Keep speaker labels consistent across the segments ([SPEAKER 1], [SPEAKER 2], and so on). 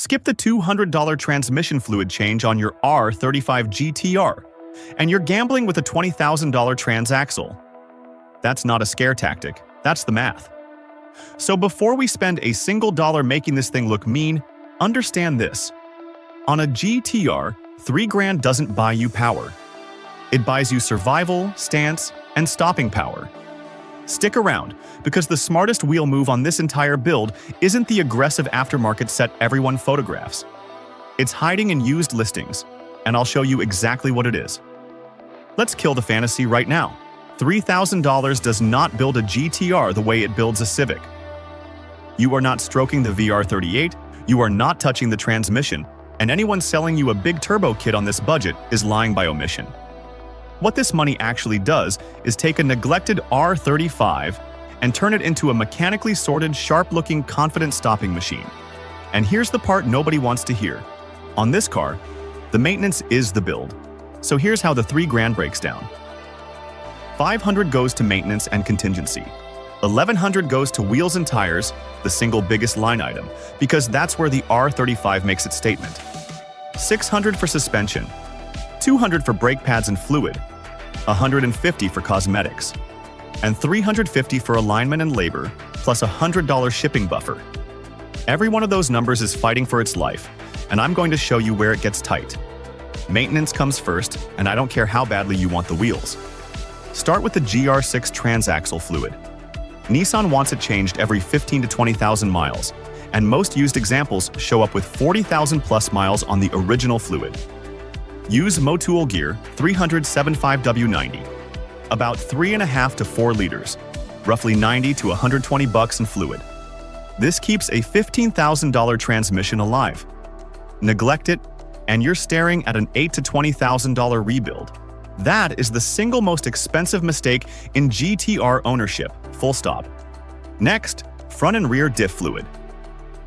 [SPEAKER 1] Skip the $200 transmission fluid change on your R35 GT-R, and you're gambling with a $20,000 Transaxle. That's not a scare tactic, that's the math. So before we spend a single dollar making this thing look mean, understand this. On a GT-R, $3 doesn't buy you power. It buys you survival, stance, and stopping power. Stick around, because the smartest wheel move on this entire build isn't the aggressive aftermarket set everyone photographs. It's hiding in used listings, and I'll show you exactly what it is. Let's kill the fantasy right now. $3,000 does not build a GT-R the way it builds a Civic. You are not stroking the VR38, you are not touching the transmission, and anyone selling you a big turbo kit on this budget is lying by omission. What this money actually does is take a neglected R35 and turn it into a mechanically sorted, sharp-looking, confident stopping machine. And here's the part nobody wants to hear. On this car, the maintenance is the build. So here's how the $3 breaks down. $500 goes to maintenance and contingency. $1,100 goes to wheels and tires, the single biggest line item, because that's where the R35 makes its statement. $600 for suspension, $200 for brake pads and fluid, $150 for cosmetics, and $350 for alignment and labor, plus a $100 shipping buffer. Every one of those numbers is fighting for its life, and I'm going to show you where it gets tight. Maintenance comes first, and I don't care how badly you want the wheels. Start with the GR6 Transaxle fluid. Nissan wants it changed every 15 to 20,000 miles, and most used examples show up with 40,000 plus miles on the original fluid. Use Motul gear 300-75W90, about 3.5 to 4 liters, roughly 90 to 120 bucks in fluid. This keeps a $15,000 transmission alive. Neglect it, and you're staring at an $8,000 to $20,000 rebuild. That is the single most expensive mistake in GT-R ownership, full stop. Next, front and rear diff fluid.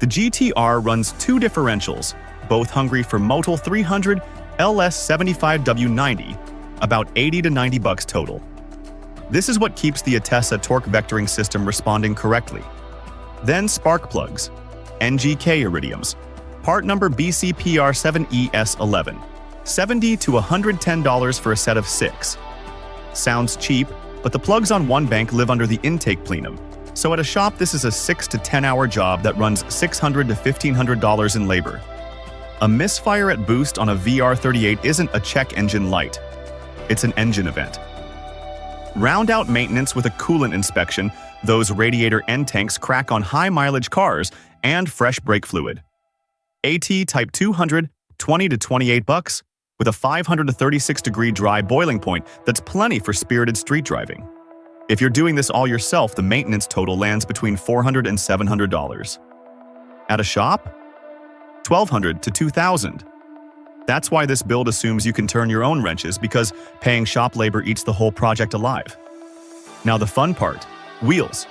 [SPEAKER 1] The GT-R runs 2 differentials, both hungry for Motul 300 LS75W90, about 80 to 90 bucks total. This is what keeps the Atessa torque vectoring system responding correctly. Then spark plugs, NGK iridiums, part number BCPR7ES11, $70 to $110 for a set of 6. Sounds cheap, but the plugs on one bank live under the intake plenum, so at a shop this is a 6 to 10 hour job that runs $600 to $1,500 in labor. A misfire at boost on a VR38 isn't a check engine light. It's an engine event. Round out maintenance with a coolant inspection. Those radiator end tanks crack on high-mileage cars, and fresh brake fluid. AT Type 200, 20 to 28 bucks, with a 500 to 36-degree dry boiling point that's plenty for spirited street driving. If you're doing this all yourself, the maintenance total lands between $400 and $700. At a shop? $1,200 to $2,000. That's why this build assumes you can turn your own wrenches, because paying shop labor eats the whole project alive. Now the fun part, wheels.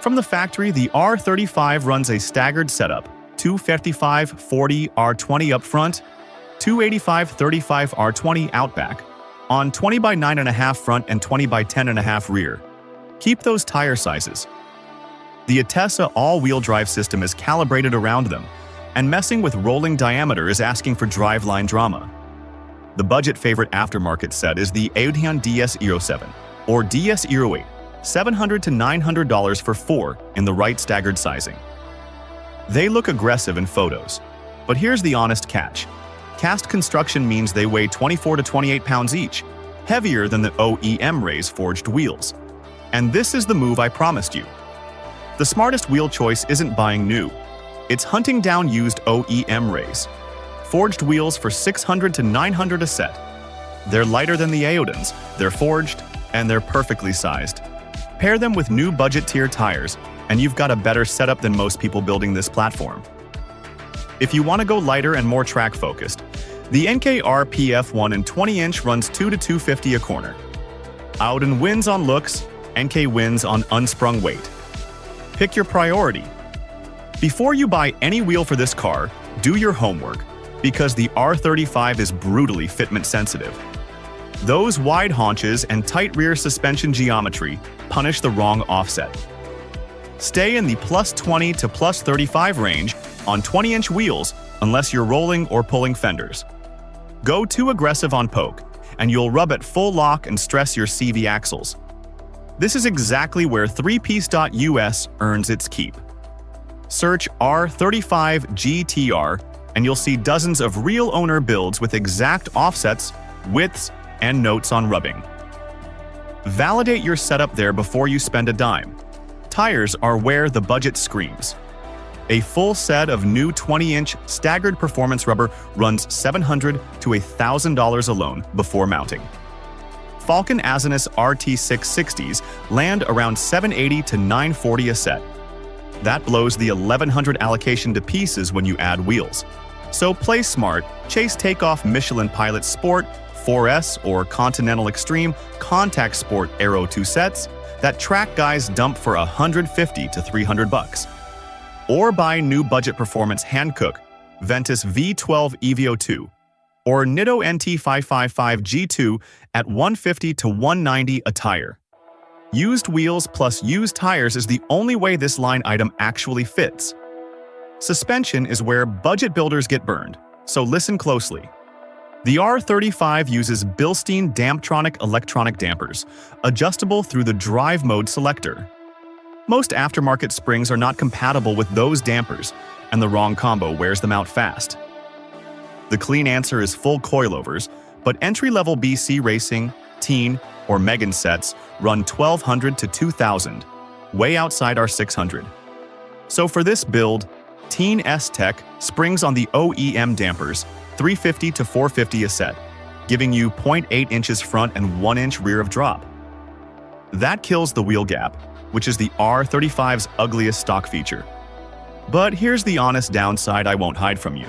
[SPEAKER 1] From the factory, the R35 runs a staggered setup, 255/40 R20 up front, 285/35 R20 out back, on 20x9.5 front and 20x10.5 rear. Keep those tire sizes. The Atessa all-wheel drive system is calibrated around them, and messing with rolling diameter is asking for driveline drama. The budget favorite aftermarket set is the Audhian DS07 or DS08, $700 to $900 for 4 in the right staggered sizing. They look aggressive in photos, but here's the honest catch. Cast construction means they weigh 24 to 28 pounds each, heavier than the OEM Rays forged wheels. And this is the move I promised you. The smartest wheel choice isn't buying new. It's hunting down used OEM Rays. Forged wheels for $600 to $900 a set. They're lighter than the Aodins, they're forged, and they're perfectly sized. Pair them with new budget tier tires, and you've got a better setup than most people building this platform. If you want to go lighter and more track-focused, the NKR PF1 and 20-inch runs $200 to $250 a corner. Audin wins on looks, NK wins on unsprung weight. Pick your priority. Before you buy any wheel for this car, do your homework, because the R35 is brutally fitment sensitive. Those wide haunches and tight rear suspension geometry punish the wrong offset. Stay in the +20 to +35 range, on 20-inch wheels unless you're rolling or pulling fenders. Go too aggressive on poke, and you'll rub at full lock and stress your CV axles. This is exactly where threepiece.us earns its keep. Search R35 GT-R and you'll see dozens of real owner builds with exact offsets, widths, and notes on rubbing. Validate your setup there before you spend a dime. Tires are where the budget screams. A full set of new 20-inch staggered performance rubber runs $700 to $1,000 alone before mounting. Falcon Asinus RT660s land around $780 to $940 a set. That blows the $1,100 allocation to pieces when you add wheels. So play smart, chase Takeoff Michelin Pilot Sport, 4S or Continental Extreme Contact Sport Aero 2 sets that track guys dump for $150 to $300. Or buy new budget performance Hankook, Ventus V12 EVO2, or Nitto NT555 G2 at $150 to $190 a tire. Used wheels plus used tires is the only way this line item actually fits. Suspension is where budget builders get burned, so listen closely. The R35 uses Bilstein DampTronic electronic dampers, adjustable through the drive mode selector. Most aftermarket springs are not compatible with those dampers, and the wrong combo wears them out fast. The clean answer is full coilovers, but entry-level BC Racing, Teen, or Megan sets run $1,200 to $2,000, way outside our $600. So for this build, Teen S.Tech springs on the OEM dampers, $350 to $450 a set, giving you 0.8 inches front and 1 inch rear of drop. That kills the wheel gap, which is the R35's ugliest stock feature. But here's the honest downside I won't hide from you.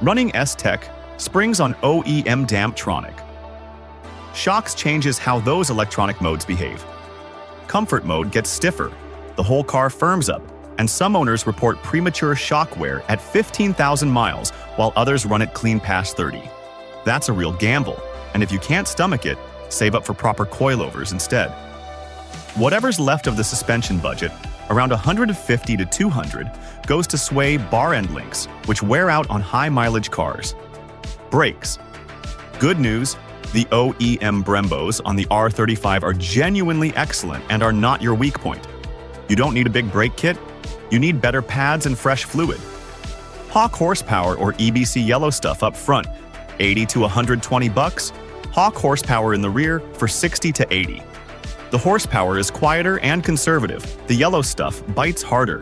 [SPEAKER 1] Running S.Tech springs on OEM DampTronic. Shocks changes how those electronic modes behave. Comfort mode gets stiffer, the whole car firms up, and some owners report premature shock wear at 15,000 miles while others run it clean past 30. That's a real gamble, and if you can't stomach it, save up for proper coilovers instead. Whatever's left of the suspension budget, around $150 to $200, goes to sway bar end links, which wear out on high-mileage cars. Brakes. Good news, the OEM Brembos on the R35 are genuinely excellent and are not your weak point. You don't need a big brake kit, you need better pads and fresh fluid. Hawk horsepower or EBC yellow stuff up front, $80 to $120. Hawk horsepower in the rear for $60 to $80. The horsepower is quieter and conservative. The yellow stuff bites harder.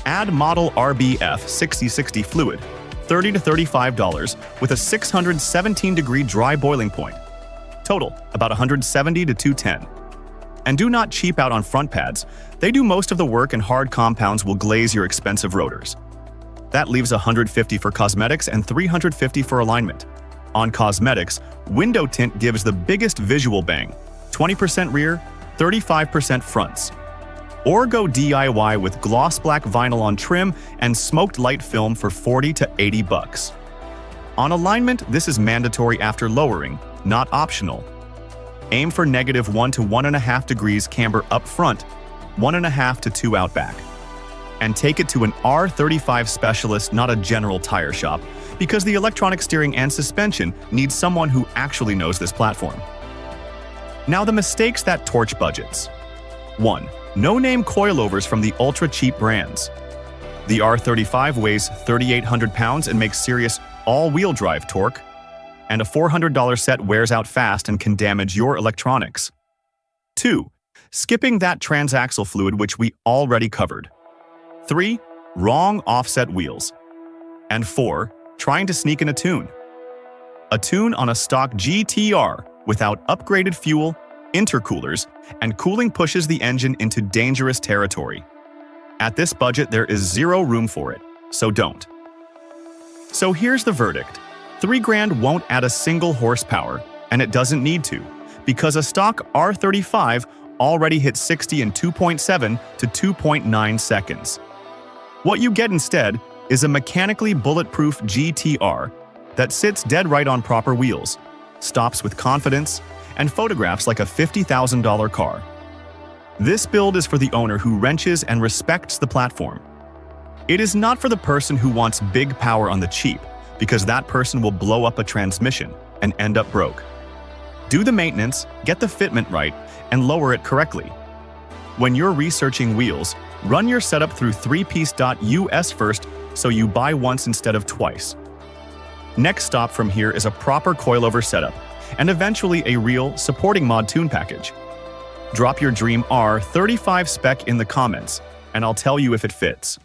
[SPEAKER 1] Add model RBF 6060 fluid, $30 to $35 with a 617-degree dry boiling point. Total, about $170 to $210. And do not cheap out on front pads. They do most of the work and hard compounds will glaze your expensive rotors. That leaves $150 for cosmetics and $350 for alignment. On cosmetics, window tint gives the biggest visual bang, 20% rear, 35% fronts. Or go DIY with gloss black vinyl on trim and smoked light film for $40 to $80. On alignment, this is mandatory after lowering, not optional. Aim for -1 to 1.5 degrees camber up front, 1.5 to 2 out back. And take it to an R35 specialist, not a general tire shop, because the electronic steering and suspension needs someone who actually knows this platform. Now the mistakes that torch budgets. 1. No-name coilovers from the ultra-cheap brands. The R35 weighs 3,800 pounds and makes serious all-wheel drive torque, and a $400 set wears out fast and can damage your electronics. 2. Skipping that transaxle fluid which we already covered. 3. Wrong offset wheels. And 4. Trying to sneak in a tune. A tune on a stock GT-R without upgraded fuel, intercoolers, and cooling pushes the engine into dangerous territory. At this budget, there is zero room for it, so don't. So here's the verdict. $3,000 won't add a single horsepower, and it doesn't need to, because a stock R35 already hit 60 in 2.7 to 2.9 seconds. What you get instead is a mechanically bulletproof GT-R that sits dead right on proper wheels, stops with confidence, and photographs like a $50,000 car. This build is for the owner who wrenches and respects the platform. It is not for the person who wants big power on the cheap, because that person will blow up a transmission and end up broke. Do the maintenance, get the fitment right, and lower it correctly. When you're researching wheels, run your setup through threepiece.us first so you buy once instead of twice. Next stop from here is a proper coilover setup, and eventually a real, supporting mod tune package. Drop your dream R35 spec in the comments, and I'll tell you if it fits.